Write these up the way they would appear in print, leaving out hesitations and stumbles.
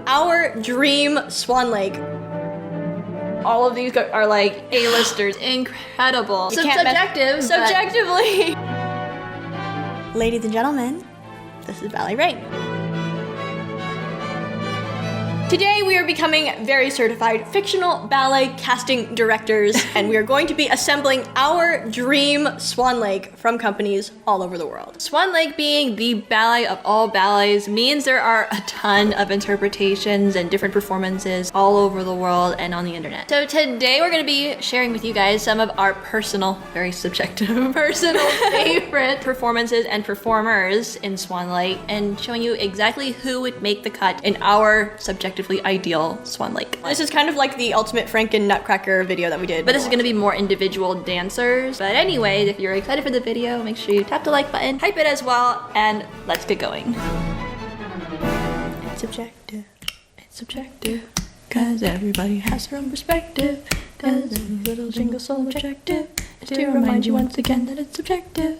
Our dream Swan Lake. All of these are like A-listers. Incredible. Subjective. Subjectively. Ladies and gentlemen, this is Ballet Rain. Today we are becoming very certified fictional ballet casting directors, and we are going to be assembling our dream Swan Lake from companies all over the world. Swan Lake being the ballet of all ballets means there are a ton of interpretations and different performances all over the world and on the internet. So today we're going to be sharing with you guys some of our personal, very subjective, favorite performances and performers in Swan Lake, and showing you exactly who would make the cut in our subjective ideal Swan Lake. This is kind of like the ultimate Franken Nutcracker video that we did. But this is going to be more individual dancers. But anyway, if you're excited for the video, make sure you tap the like button, hype it as well, and let's get going. It's subjective. It's subjective. Cause everybody has their own perspective. Cause every little jingle so objective. To remind you once again that it's subjective.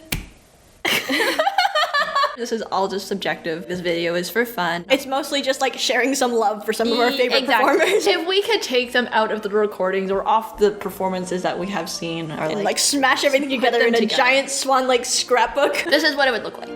This is all just subjective. This video is for fun. It's mostly just like sharing some love for some of our favorite performers. If we could take them out of the recordings or off the performances that we have seen, or and like smash everything together in a giant Swan Lake scrapbook. This is what it would look like.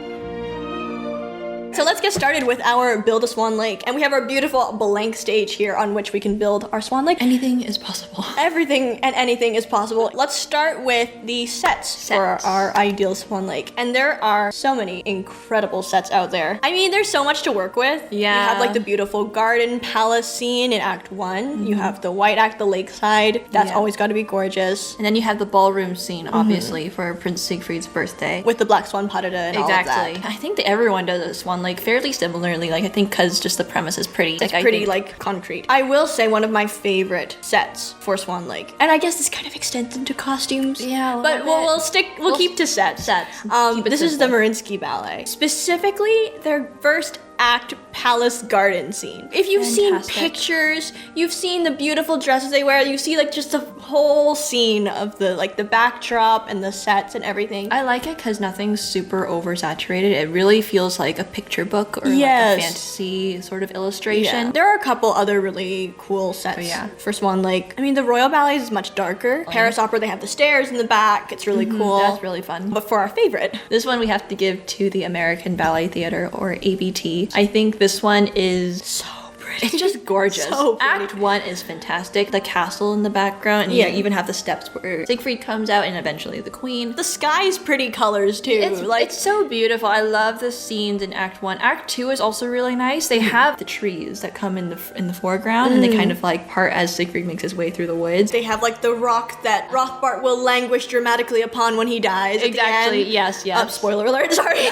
So let's get started with our Build a Swan Lake. And we have our beautiful blank stage here on which we can build our Swan Lake. Anything is possible. Everything and anything is possible. Let's start with the sets for our ideal Swan Lake. And there are so many incredible sets out there. I mean, there's so much to work with. Yeah. You have like the beautiful garden palace scene in Act 1. You have the white act, the lakeside. That's always got to be gorgeous. And then you have the ballroom scene, obviously, for Prince Siegfried's birthday. With the black swan patada and all of that. I think that everyone does a Swan Lake fairly similarly. Like, I think because just the premise is pretty. It's pretty like concrete. I will say one of my favorite sets for Swan Lake, and I guess this kind of extends into costumes. Yeah, but we'll keep to sets. This is the Mariinsky Ballet. Specifically, their first act palace garden scene. If you've seen pictures, you've seen the beautiful dresses they wear, you see like just the whole scene of the like the backdrop and the sets and everything. I like it because nothing's super oversaturated. It really feels like a picture book or like a fantasy sort of illustration. Yeah. There are a couple other really cool sets for Swan Lake. I mean, the Royal Ballet is much darker. Paris Opera, they have the stairs in the back. It's really cool. That's really fun. But for our favorite, this one we have to give to the American Ballet Theater, or ABT. I think this one is so pretty. It's just gorgeous. So pretty. Act 1 is fantastic. The castle in the background, and you even have the steps where Siegfried comes out and eventually the queen. The sky's pretty colors too. It's so beautiful. I love the scenes in Act 1. Act 2 is also really nice. They have the trees that come in the foreground, and they kind of like part as Siegfried makes his way through the woods. They have like the rock that Rothbart will languish dramatically upon when he dies. Exactly. Yes. Spoiler alert. Sorry.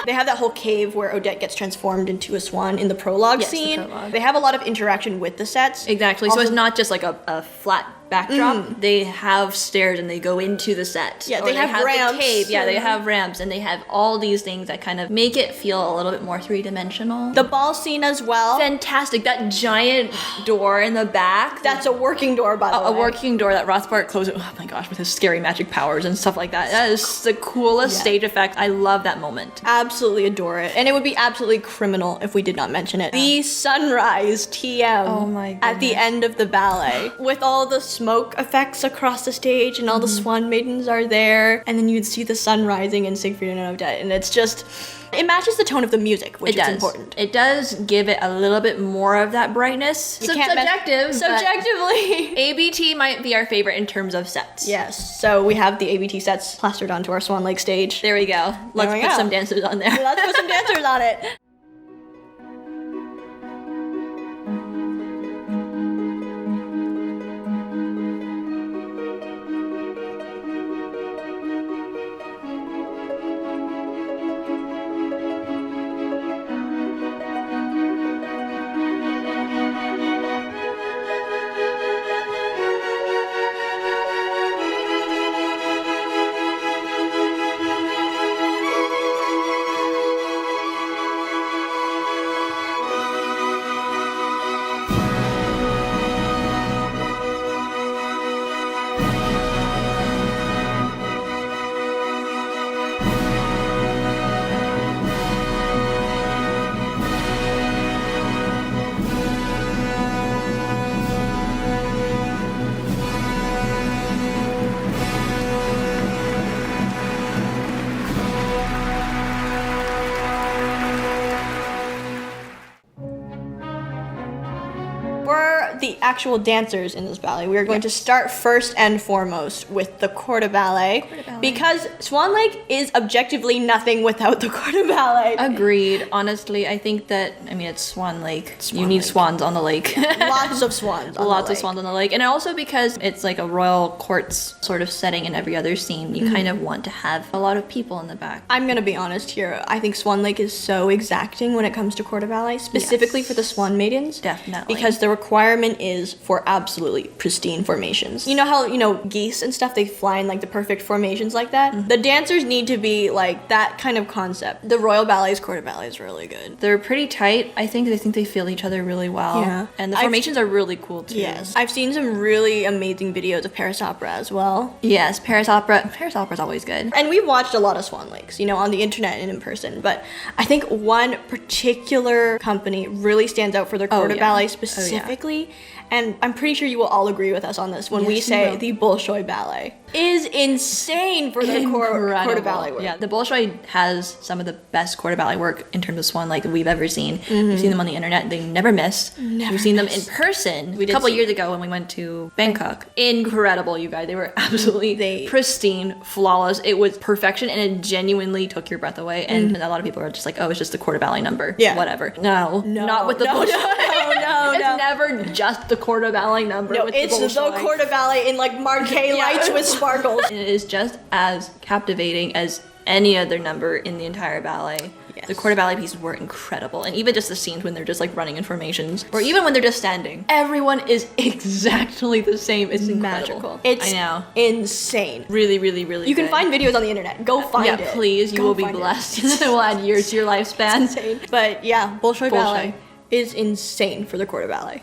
They have that whole cave where Odette gets transformed into a swan in the prologue scene. They have a lot of interaction with the sets. Exactly. Also, so it's not just like a flat backdrop. They have stairs and they go into the set. Yeah, they have ramps. The cave. Yeah, they have ramps, and they have all these things that kind of make it feel a little bit more three-dimensional. The ball scene as well. Fantastic. That giant door in the back. That's a working door, by the way. A working door that Rothbart closes. Oh my gosh, with his scary magic powers and stuff like that. That is the coolest stage effect. I love that moment. Absolutely adore it. And it would be absolutely criminal if we did not mention it. The sunrise TM at the end of the ballet with all the smoke effects across the stage, and all the swan maidens are there, and then you'd see the sun rising in Siegfried and Odette, and it's just, it matches the tone of the music, which is important. It does give it a little bit more of that brightness. Subjectively. ABT might be our favorite in terms of sets. Yes, so we have the ABT sets plastered onto our Swan Lake stage. There we go. Let's put some dancers on there. Let's put some dancers on it. the actual dancers in this ballet, we are going to start first and foremost with the corps de ballet, because Swan Lake is objectively nothing without the corps de ballet. Agreed. Honestly, I think that, I mean, it's Swan Lake. You need swans on the lake. Lots of swans on Lots the of swans on the lake. And also because it's like a royal courts sort of setting in every other scene, you kind of want to have a lot of people in the back. I'm gonna be honest here. I think Swan Lake is so exacting when it comes to corps de ballet, specifically for the Swan Maidens. Definitely. Because the requirement is for absolutely pristine formations. You know how, geese and stuff, they fly in like the perfect formations like that? The dancers need to be like that kind of concept. The Royal Ballet's corps de ballet is really good. They're pretty tight. I think they feel each other really well. Yeah. And the formations are really cool too. Yes. I've seen some really amazing videos of Paris Opera as well. Yes, Paris Opera's always good. And we've watched a lot of Swan Lakes, on the internet and in person. But I think one particular company really stands out for their corps de ballet specifically. And I'm pretty sure you will all agree with us on this when we say the Bolshoi Ballet is insane for their corps de ballet work. Yeah, the Bolshoi has some of the best corps de ballet work in terms of Swan Lake that we've ever seen. We've seen them on the internet. They never miss. We've seen them in person a couple years ago when we went to Bangkok. Incredible, you guys. They were absolutely pristine, flawless. It was perfection, and it genuinely took your breath away. And a lot of people are just like, oh, it's just the corps de ballet number. Yeah. Whatever. No, not with the Bolshoi. No. It's never just the corps de ballet number. No, it's the corps de ballet in like marquee lights with sparkles. And it is just as captivating as any other number in the entire ballet. Yes. The corps de ballet pieces were incredible, and even just the scenes when they're just like running in formations, or even when they're just standing, everyone is exactly the same. It's magical. It's insane. Really, really, really. You can find videos on the internet. Go find it. Yeah, please. You will be blessed. It will add years to your lifespan. Insane. But yeah, Bolshoi Ballet is insane for the corps de ballet.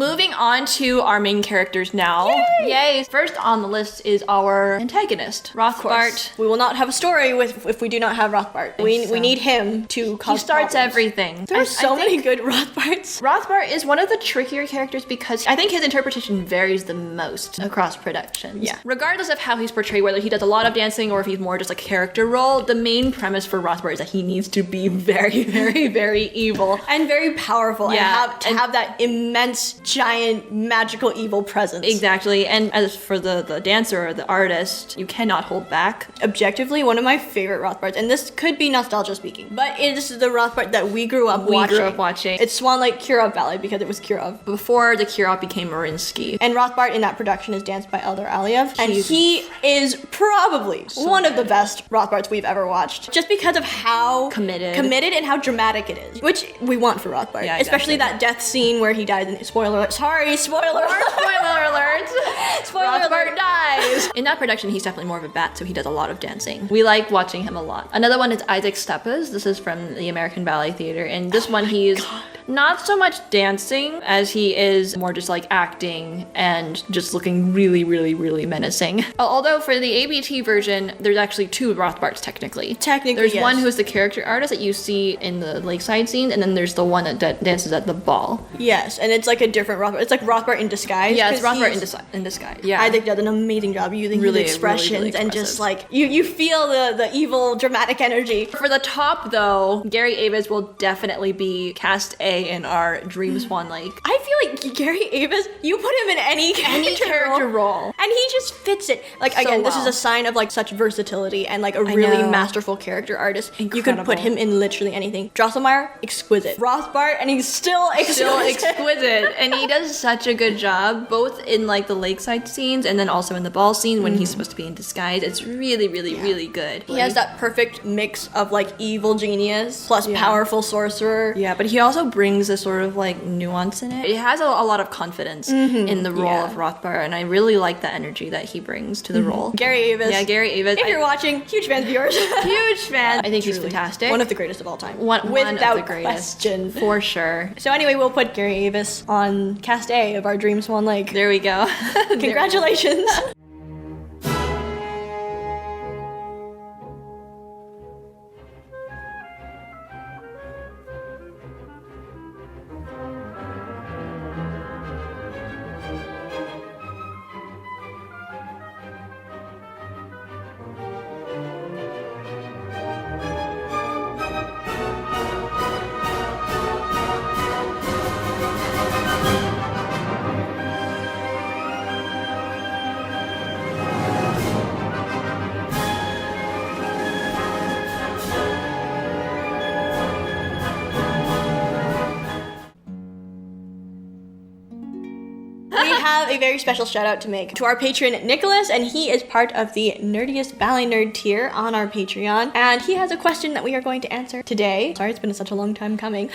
Moving on to our main characters now. Yay! First on the list is our antagonist, Rothbart. We will not have a story if we do not have Rothbart. We need him to cause He starts problems. everything. There's so many good Rothbarts. Rothbart is one of the trickier characters because I think his interpretation varies the most across productions. Yeah. Regardless of how he's portrayed, whether he does a lot of dancing or if he's more just a character role, the main premise for Rothbart is that he needs to be very, very, very evil. And very powerful. Yeah. And have that immense, giant, magical, evil presence. Exactly. And as for the dancer or the artist, you cannot hold back. Objectively, one of my favorite Rothbarts, and this could be nostalgia speaking, but it is the Rothbart that we grew up watching. It's Swan Lake Kirov Ballet because it was Kirov. Before the Kirov became Mariinsky. And Rothbart in that production is danced by Eldar Aliev. And he is probably one of the best Rothbarts we've ever watched. Just because of how committed and how dramatic it is. Which we want for Rothbart. Yeah, especially that death scene where he dies in spoiler alert. Sorry, spoiler alert. Spoiler alert. Rothbart dies. In that production, he's definitely more of a bat, so he does a lot of dancing. We like watching him a lot. Another one is Isaac Steppas. This is from the American Ballet Theater. And this one, he's not so much dancing as he is more just like acting and just looking really, really, really menacing. Although for the ABT version, there's actually two Rothbarts technically. There's one who's the character artist that you see in the lakeside scene, and then there's the one that dances at the ball. Yes, and it's like a different Rothbart. It's like Rothbart in disguise. Yeah, it's Rothbart in disguise. Yeah. I think does an amazing job using his expressions and just like you feel the evil dramatic energy. For the top though, Gary Avids will definitely be cast A A in our Dream Swan Lake. I feel like Gary Avis, you put him in any character role, and he just fits it. Like, So again, this is well. a sign of like such versatility and like a really know. masterful character artist. You could Incredible. put him in literally anything. Drosselmeyer, exquisite. Rothbart, and he's still exquisite. So exquisite, and he does such a good job both in like the lakeside scenes and then also in the ball scene when he's supposed to be in disguise. It's really really good. He has that perfect mix of like evil genius plus powerful sorcerer. Yeah, but he also brings a sort of like nuance in it. It has a lot of confidence in the role Yeah. of Rothbart, and I really like the energy that he brings to the role. Gary Avis. Yeah, Gary Avis. If you're watching, huge fan of yours. huge fan. I think he's fantastic. One of the greatest of all time. One Without of the greatest. question. For sure. So anyway, we'll put Gary Avis on cast A of our Dream Swan Lake. There we go. Congratulations. We have a very special shout out to make to our patron Nicolas, and he is part of the nerdiest ballet nerd tier on our Patreon, and he has a question that we are going to answer today. Sorry, it's been such a long time coming.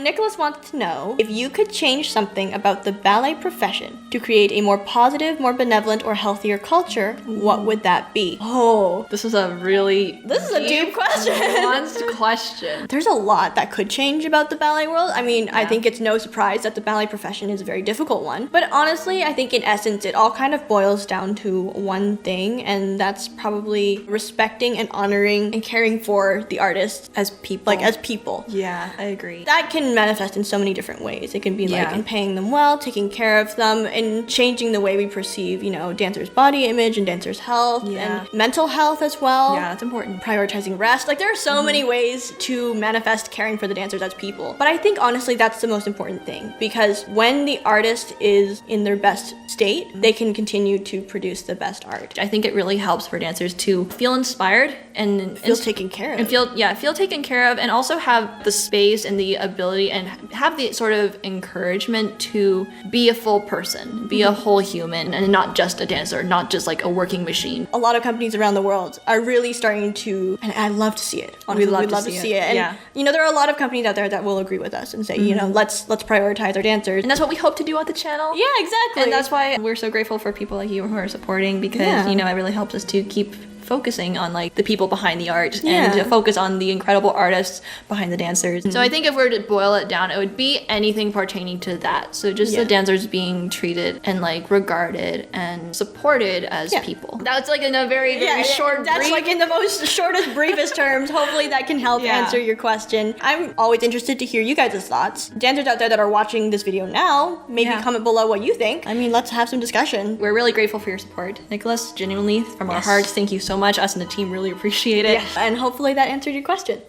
Nicolas wants to know if you could change something about the ballet profession to create a more positive, more benevolent, or healthier culture, what would that be? Oh, This is a really deep question. nuanced question. There's a lot that could change about the ballet world. I mean, I think it's no surprise that the ballet profession is a very difficult one. But honestly, I think in essence, it all kind of boils down to one thing, and that's probably respecting and honoring and caring for the artists As people. like as people. Yeah, I agree. That can manifest in so many different ways. It can be like Yeah. in paying them well, taking care of them, and changing the way we perceive, you know, dancers' body image and dancers' health Yeah. and mental health as well. Yeah, it's important. Prioritizing rest. Like there are so many ways to manifest caring for the dancers as people. But I think honestly that's the most important thing, because when the artist is in their best state, they can continue to produce the best art. I think it really helps for dancers to feel inspired and Feels taken care of. and feel taken care of, and also have the space and the ability and have the sort of encouragement to be a full person, be a whole human, and not just a dancer, not just like a working machine. A lot of companies around the world are really starting to, and I love to see it. Honestly, love we'd to love to see see it. it. And Yeah. you know, there are a lot of companies out there that will agree with us and say, you know, let's prioritize our dancers. And that's what we hope to do on the channel. yeah, exactly. And that's why we're so grateful for people like you who are supporting, because Yeah. you know, it really helps us to keep focusing on like the people behind the art Yeah. and to focus on the incredible artists behind the dancers. So I think if we're to boil it down, it would be anything pertaining to that. So just Yeah. the dancers being treated and like regarded and supported as Yeah. people. That's like in a very short That's brief. like in the most shortest, briefest terms. Hopefully that can help Yeah. answer your question. I'm always interested to hear you guys' thoughts. Dancers out there that are watching this video now, maybe Yeah. comment below what you think. I mean, let's have some discussion. We're really grateful for your support, Nicolas. Genuinely, from our Yes. hearts, thank you so much. Us and the team really appreciate it. And hopefully that answered your question.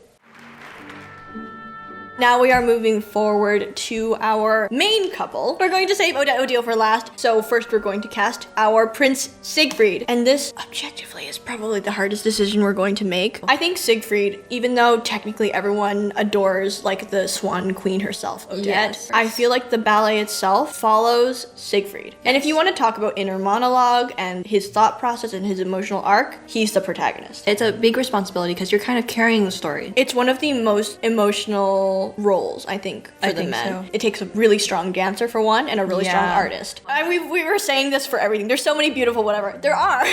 Now we are moving forward to our main couple. We're going to save Odette Odile for last. So first we're going to cast our Prince Siegfried. And this objectively is probably the hardest decision we're going to make. I think Siegfried, even though technically everyone adores like the Swan Queen herself, Odette, Yes. I feel like the ballet itself follows Siegfried. And if you want to talk about inner monologue and his thought process and his emotional arc, he's the protagonist. It's a big responsibility because you're kind of carrying the story. It's one of the most emotional roles, I think, for I the think men. so. It takes a really strong dancer for one, and a really strong Yeah. artist. And we were saying this for everything. There's so many beautiful whatever. There are.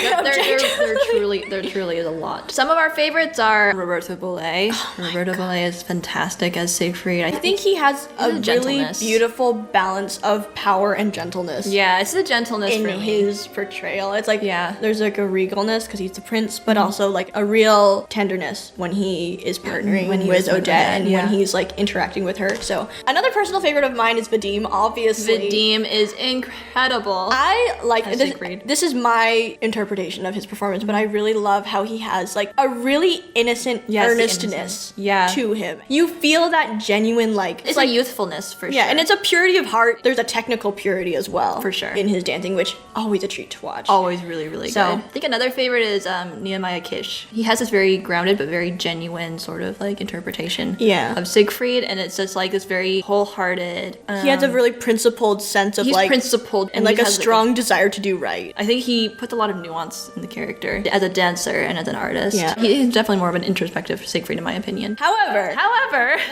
There truly is a lot. Some of our favorites are Roberto Ballet. Roberto Ballet is fantastic as Siegfried. I think he has a really gentleness. beautiful balance of power and gentleness. Yeah, it's the gentleness In for me. his portrayal, it's like Yeah. there's like a regalness because he's the prince, but also like a real tenderness when he is partnering When he with is with Odette, Odette, and yeah. when he's like in interacting with her. So another personal favorite of mine is Vadim, obviously. Vadim is incredible. I like this. Siegfried. This is my interpretation of his performance, but I really love how he has like a really innocent earnestness to him. You feel that genuine like it's like a youthfulness for sure. Yeah, and it's a purity of heart. There's a technical purity as well. For sure. In his dancing, which always a treat to watch. Always really, really good. I think another favorite is Nehemiah Kish. He has this very grounded but very genuine sort of like interpretation of Siegfried, and it's just like this very wholehearted. He has a really principled sense of like principled and like a strong desire to do right. I think he puts a lot of nuance in the character as a dancer and as an artist. Yeah. He's definitely more of an introspective Siegfried in my opinion. However,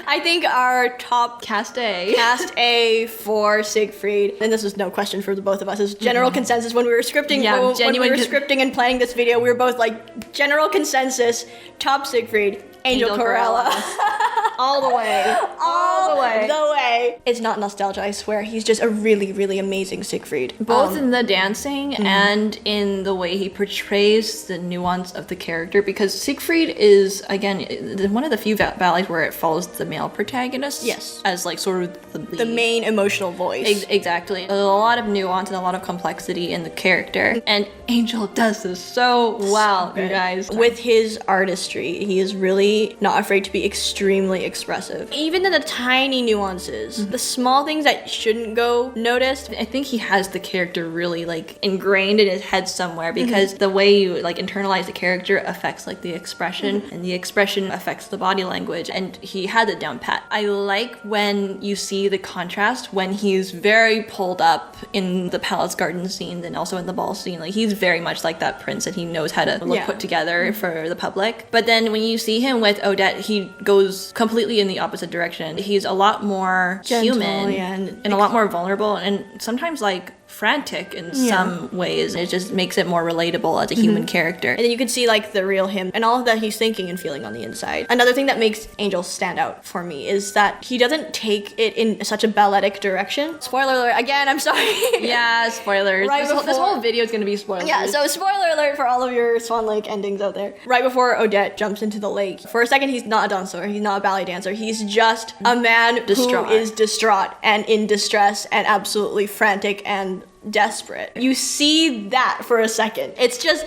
I think our top cast A for Siegfried, and this is no question for the both of us, is general consensus when we were scripting. When we were scripting and planning this video, we were both like general consensus, top Siegfried, Angel Corella. All the way. All the way. It's not nostalgia, I swear. He's just a really, really amazing Siegfried. Both in the dancing and in the way he portrays the nuance of the character, because Siegfried is, again, one of the few ballets where it follows the male protagonist. Yes. As like sort of the main emotional voice. Exactly. There's a lot of nuance and a lot of complexity in the character. And Angel does this so well, you guys. With his artistry, he is really not afraid to be extremely expressive. Even in the tiny nuances, the small things that shouldn't go noticed. I think he has the character really like ingrained in his head somewhere, because the way you like internalize the character affects like the expression, and the expression affects the body language, and he had it down pat. I like when you see the contrast when he's very pulled up in the palace garden scene and also in the ball scene. Like he's very much like that prince, and he knows how to look put together for the public. But then when you see him with Odette, he goes completely in the opposite direction. He's a lot more gentle, human and a lot more vulnerable, and sometimes like frantic in some ways. It just makes it more relatable as a human character. And then you can see like the real him and all of that he's thinking and feeling on the inside. Another thing that makes Angel stand out for me is that he doesn't take it in such a balletic direction. Spoiler alert, again, I'm sorry. Yeah, spoilers. This whole video is going to be spoilers. Yeah, so spoiler alert for all of your Swan Lake endings out there. Right before Odette jumps into the lake, for a second he's not a dancer, he's not a ballet dancer, he's just a man who is distraught and in distress and absolutely frantic and desperate. You see that for a second. It's just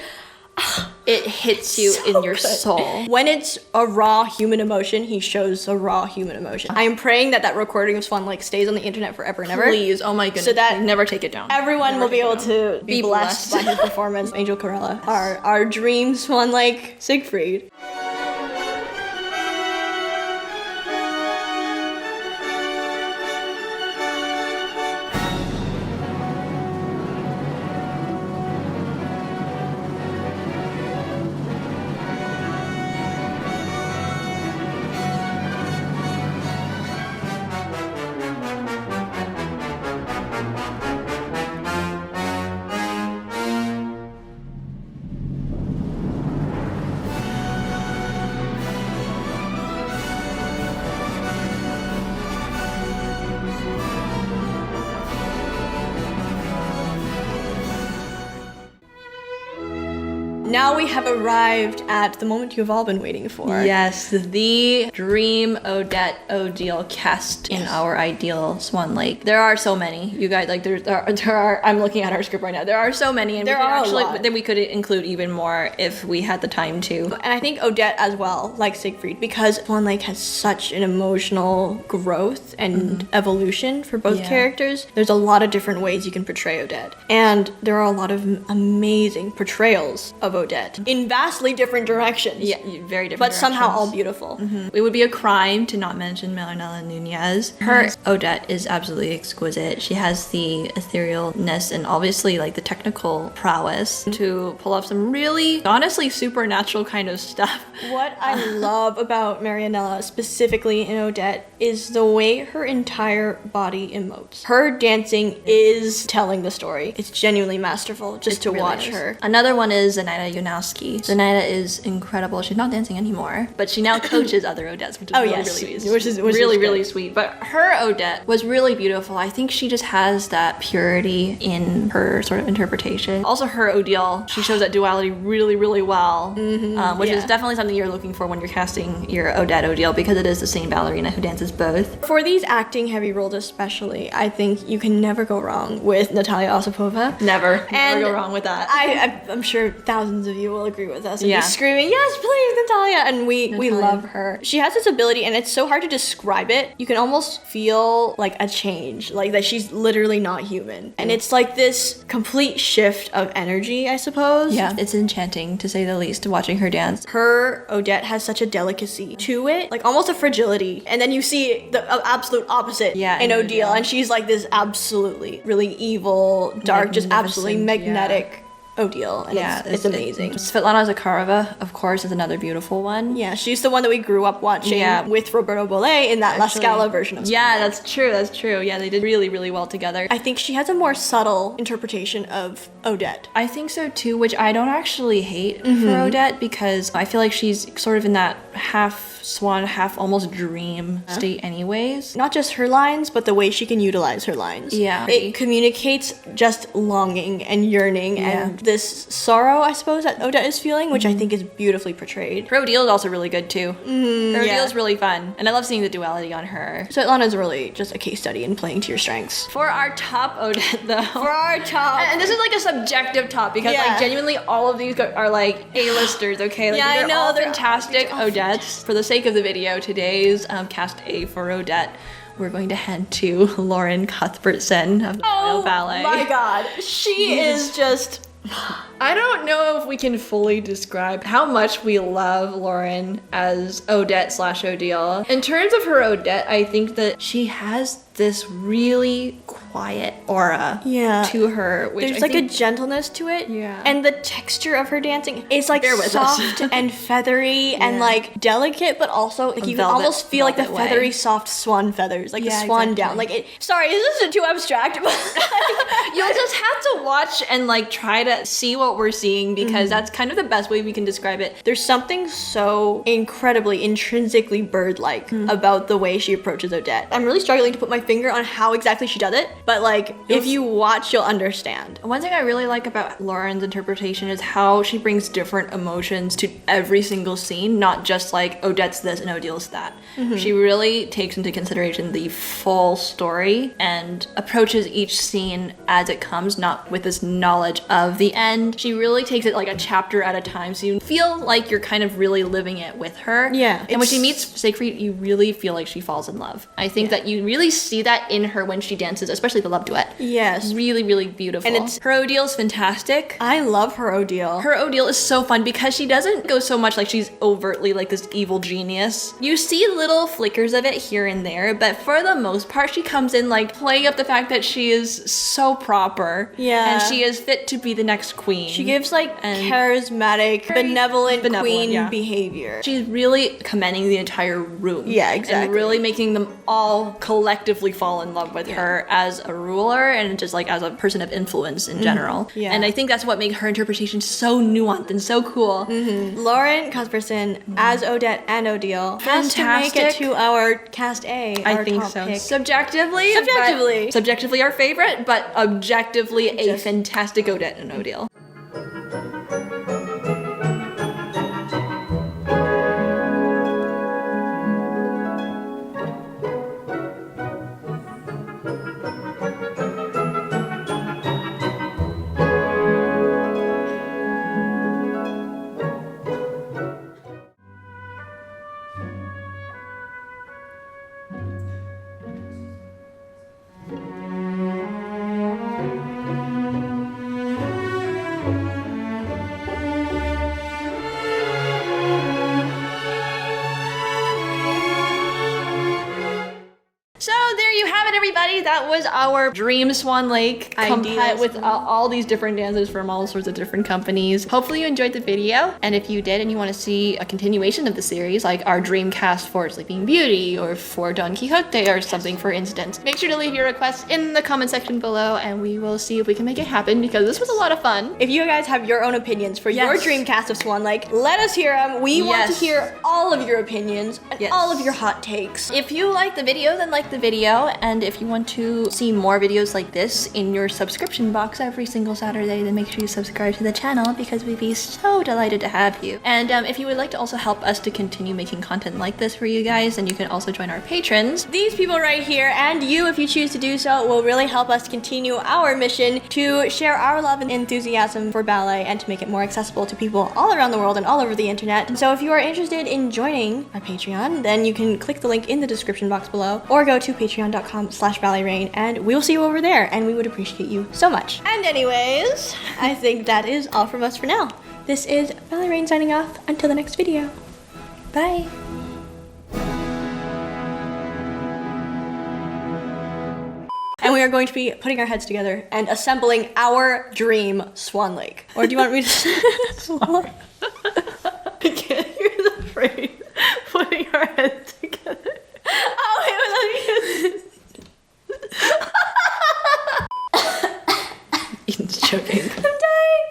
it hits you in your soul. When it's a raw human emotion, he shows a raw human emotion. I am praying that recording of Swan Lake stays on the internet forever and ever. Please, oh my goodness. So that never take it down. Everyone will be able to be blessed by his performance. Angel Corella, our dream Swan Lake Siegfried. Now we have arrived at the moment you've all been waiting for. Yes, the dream Odette Odile cast in our ideal Swan Lake. There are so many. You guys, like there are, I'm looking at our script right now. There are so many, and there are actually, then we could include even more if we had the time to. And I think Odette as well, like Siegfried, because Swan Lake has such an emotional growth and evolution for both characters. There's a lot of different ways you can portray Odette. And there are a lot of amazing portrayals of Odette in vastly different directions. Yeah, very different but somehow all beautiful. It would be a crime to not mention Marinella Nunez. Her Odette is absolutely exquisite. She has the etherealness and obviously like the technical prowess to pull off some really, honestly, supernatural kind of stuff. What I love about Marinella, specifically in Odette, is the way her entire body emotes. Her dancing is telling the story. It's genuinely masterful just to watch her. Another one is Zenaida Zenaida Jonowski. Zenaida is incredible. She's not dancing anymore, but she now coaches other Odettes, which is really sweet. But her Odette was really beautiful. I think she just has that purity in her sort of interpretation. Also her Odile, she shows that duality really well, which is definitely something you're looking for when you're casting your Odette Odile, because it is the same ballerina who dances both. For these acting heavy roles especially, I think you can never go wrong with Natalia Osipova. Never go wrong with that. I'm sure thousands of you will agree with us and be screaming, yes, please, Natalia! And we love her. She has this ability, and it's so hard to describe it. You can almost feel like a change, like that she's literally not human. And it's like this complete shift of energy, I suppose. Yeah, it's enchanting to say the least, watching her dance. Her Odette has such a delicacy to it, like almost a fragility. And then you see the absolute opposite in Odile, and she's like this absolutely really evil, dark, just absolutely magnetic Odile, and it's amazing. Svetlana Zakharova, of course, is another beautiful one. Yeah, she's the one that we grew up watching with Roberto Ballet in that La Scala version of Swan Lake. That's true. Yeah, they did really well together. I think she has a more subtle interpretation of Odette. I think so too, which I don't actually hate for Odette, because I feel like she's sort of in that half swan, half almost dream state anyways. Not just her lines, but the way she can utilize her lines. Yeah. It communicates just longing and yearning and this sorrow, I suppose, that Odette is feeling, which I think is beautifully portrayed. Her Odile is also really good too. Her Odile is really fun, and I love seeing the duality on her. Svetlana is really just a case study in playing to your strengths. For our top Odette, though. For our top. And this is like a subjective top, because like genuinely all of these are like A-listers, okay? Like, these are all fantastic Odettes. For the sake of the video, today's cast A for Odette, we're going to head to Lauren Cuthbertson of the Royal Ballet. Oh my god, she is just... I don't know if we can fully describe how much we love Lauren as Odette/Odile. In terms of her Odette, I think that she has this really quiet aura to her. Which there's a gentleness to it. Yeah. And the texture of her dancing is like soft and feathery and like delicate, but also like you can almost feel like the feathery, soft swan feathers, like the swan down. Like sorry, this isn't too abstract, but you'll just have to watch and like try to see what we're seeing, because that's kind of the best way we can describe it. There's something so incredibly, intrinsically bird-like about the way she approaches Odette. I'm really struggling to put my finger on how exactly she does it, but like if you watch, you'll understand. One thing I really like about Lauren's interpretation is how she brings different emotions to every single scene, not just like Odette's this and Odile's that. She really takes into consideration the full story and approaches each scene as it comes, not with this knowledge of the end. She really takes it like a chapter at a time, so you feel like you're kind of really living it with her. Yeah. And when she meets Siegfried, you really feel like she falls in love. I think that you really see that in her when she dances, especially the love duet. Yes. Really beautiful. And her Odile's fantastic. I love her Odile. Her Odile is so fun because she doesn't go so much like she's overtly like this evil genius. You see little flickers of it here and there, but for the most part, she comes in like playing up the fact that she is so proper. Yeah. And she is fit to be the next queen. She gives like charismatic, benevolent queen behavior. She's really commending the entire room. Yeah, exactly. And really making them all collectively fall in love with her as a ruler and just like as a person of influence in general. Yeah. And I think that's what makes her interpretation so nuanced and so cool. Lauren Cuthbertson as Odette and Odile has to make it to our cast A. I think so. Pick. Subjectively our favorite, but objectively a fantastic Odette and Odile. everybody. That was our Dream Swan Lake compiled with all these different dances from all sorts of different companies. Hopefully you enjoyed the video. And if you did and you want to see a continuation of the series, like our dream cast for Sleeping Beauty or for Don Quixote or something, for instance, make sure to leave your requests in the comment section below and we will see if we can make it happen because this was a lot of fun. If you guys have your own opinions for your dream cast of Swan Lake, let us hear them. We want to hear all of your opinions and all of your hot takes. If you like the video, then like the video. And if you want to see more videos like this in your subscription box every single Saturday, then make sure you subscribe to the channel because we'd be so delighted to have you. And if you would like to also help us to continue making content like this for you guys, then you can also join our patrons. These people right here, and you if you choose to do so, will really help us continue our mission to share our love and enthusiasm for ballet and to make it more accessible to people all around the world and all over the internet. And so if you are interested in joining our Patreon, then you can click the link in the description box below or go to patreon.com/ballerina and we will see you over there and we would appreciate you so much. And anyways, I think that is all from us for now. This is Ballerina signing off until the next video. Bye. And we are going to be putting our heads together and assembling our dream Swan Lake. Or do you want me to Swan? I can't hear the phrase. Putting our heads together. Oh, wait, let me He's joking. I'm dying.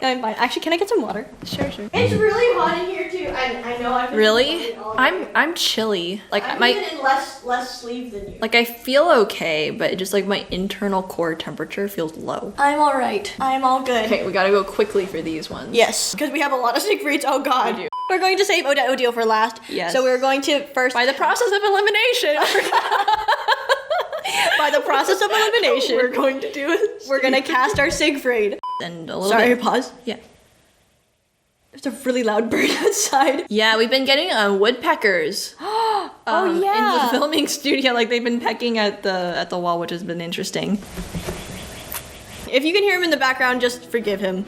I'm fine. Actually, can I get some water? Sure. It's really hot in here too. I know I've been Really? I'm chilly. Like I'm even in less sleeve than you. Like I feel okay, but just like my internal core temperature feels low. I'm all right. I'm all good. Okay, we gotta go quickly for these ones. Yes, because we have a lot of Siegfrieds. Oh God. We do. We're going to save Odette Odile for last. Yes. So we're going to first By the process of elimination. By the process of elimination, We're going to do it. we're gonna cast our Siegfriid. And a little Sorry, bit. pause. Yeah. There's a really loud bird outside. Yeah, we've been getting woodpeckers. Oh In yeah. the filming studio, like they've been pecking at the wall, which has been interesting. If you can hear him in the background, just forgive him.